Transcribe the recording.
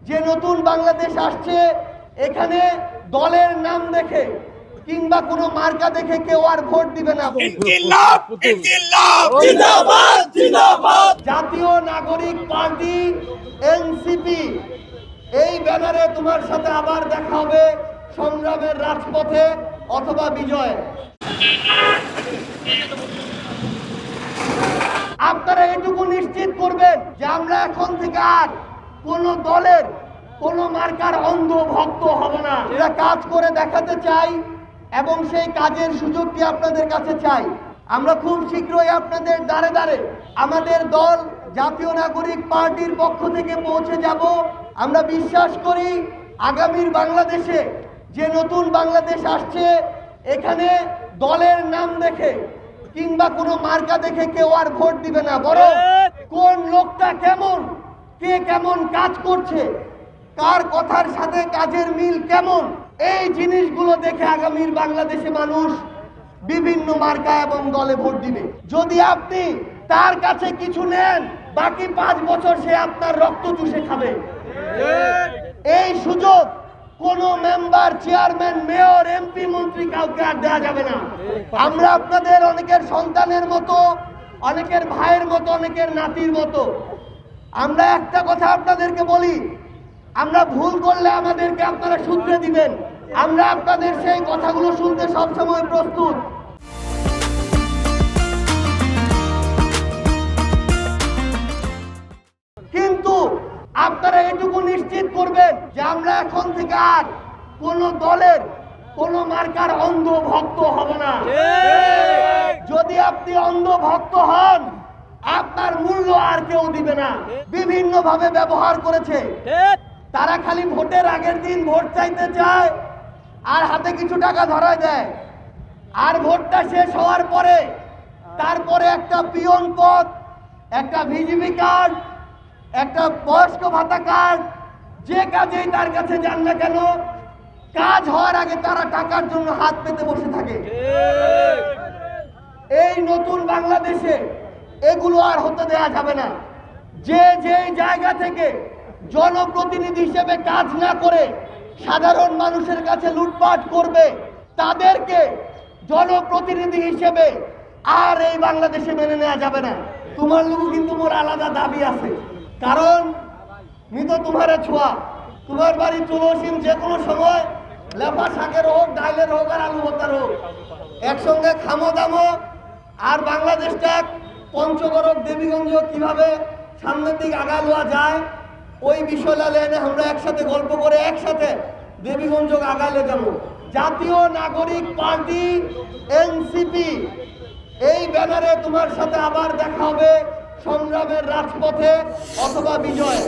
যে নতুন বাংলাদেশ আসছে, এখানে দলের নাম দেখে কিংবা কোনো মার্কা দেখে কেউ আর ভোট দিবে না। ইনকিলাব ইনকিলাব জিন্দাবাদ জিন্দাবাদ। জাতীয় নাগরিক পার্টি এনসিপি, এই ব্যানারে তোমার সাথে আবার দেখা হবে সংগ্রামের রাজপথে অথবা বিজয়। আপনারা এটুকু নিশ্চিত করবেন যে আমরা এখন থেকে আর কোন দলের কোন মার্কার অন্ধ ভক্ত হব না। এরা কাজ করে দেখাতে চাই এবং সেই কাজের সুযোগটি আপনাদের কাছে চাই। আমরা খুব শীঘ্রই আপনাদের দ্বারে দ্বারে আমাদের দল জাতীয় নাগরিক পার্টির পক্ষ থেকে পৌঁছে যাব। আমরা বিশ্বাস করি আগামীর বাংলাদেশে যে নতুন বাংলাদেশ আসছে, এখানে দলের নাম দেখে কিংবা কোনো মার্কা দেখে কেউ আর ভোট দিবে না, বরং কোন লোকটা কেমন, কে কেমন কাজ করছে, কার কথার সাথে কাজের মিল কেমন, এই জিনিসগুলো দেখে আগামীর বাংলাদেশে মানুষ বিভিন্ন মার্কা এবং দলে ভোট দিবে। যদি আপনি তার কাছে কিছু নেন, বাকি 5 বছর সে আপনার রক্ত চুষে খাবে। এই সুযোগ কোন মেম্বার, চেয়ারম্যান, মেয়র, এমপি, মন্ত্রী কাউকে আর দেওয়া যাবে না। আমরা আপনাদের অনেকের সন্তানের মতো, অনেকের ভাইয়ের মতো, অনেকের নাতির মতো। আমরা একটা কথা আপনাদেরকে বলি, আমরা ভুল করলে আমাদেরকে আপনারা শুধরে দিবেন। আমরা আপনাদের সেই কথাগুলো শুনতে সবসময় প্রস্তুত। কিন্তু আপনারা এটুকু নিশ্চিত করবেন যে আমরা এখন থেকে আর কোন দলের কোন মার্কার অন্ধ ভক্ত হব না। যদি আপনি অন্ধ ভক্ত হন, আপনার মূল্য আর কেউ দিবে না। বিভিন্ন ভাবে ব্যবহার করেছে তারা। খালি ভোটের আগের দিন ভোট চাইতে চায় আর হাতে কিছু টাকা ধরায় দেয়, আর ভোটটা শেষ হওয়ার পরে তারপরে একটা পিয়ন পদ, একটা ভিজিবি কার্ড, একটা বয়স্ক ভাতা কার্ড, যে কাজেই তার কাছে যান না কেন, কাজ হওয়ার আগে তারা টাকার জন্য হাত পেতে বসে থাকে। এই নতুন বাংলাদেশে এগুলো আর হতে দেয়া যাবে না। যে যেই জায়গা থেকে জনপ্রতিনিধি হিসেবে কাজ না করে সাধারণ মানুষের কাছে লুটপাট করবে, তাদেরকে জনপ্রতিনিধি হিসেবে আর এই বাংলাদেশে মেনে নেওয়া যাবে না। তোমার লোক কিন্তু মোর আলাদা দাবি আছে, কারণ মি তো তোমার ছোঁয়া। তোমার বাড়ি তুলসীম যে কোনো সময় লেপা শাকের হোক, ডাইলের হোক আর আলু ভর্তার হোক, একসঙ্গে খামো দামো। আর বাংলাদেশটা পঞ্চগড়, দেবীগঞ্জ কিভাবে সামনের দিকে আগা লওয়া যায়, ওই বিষয়টা লেনে আমরা একসাথে গল্প করে একসাথে দেবীগঞ্জ আগালে যাব। জাতীয় নাগরিক পার্টি এনসিপি, এই ব্যানারে তোমার সাথে আবার দেখা হবে সংগ্রামের রাজপথে অথবা বিজয়।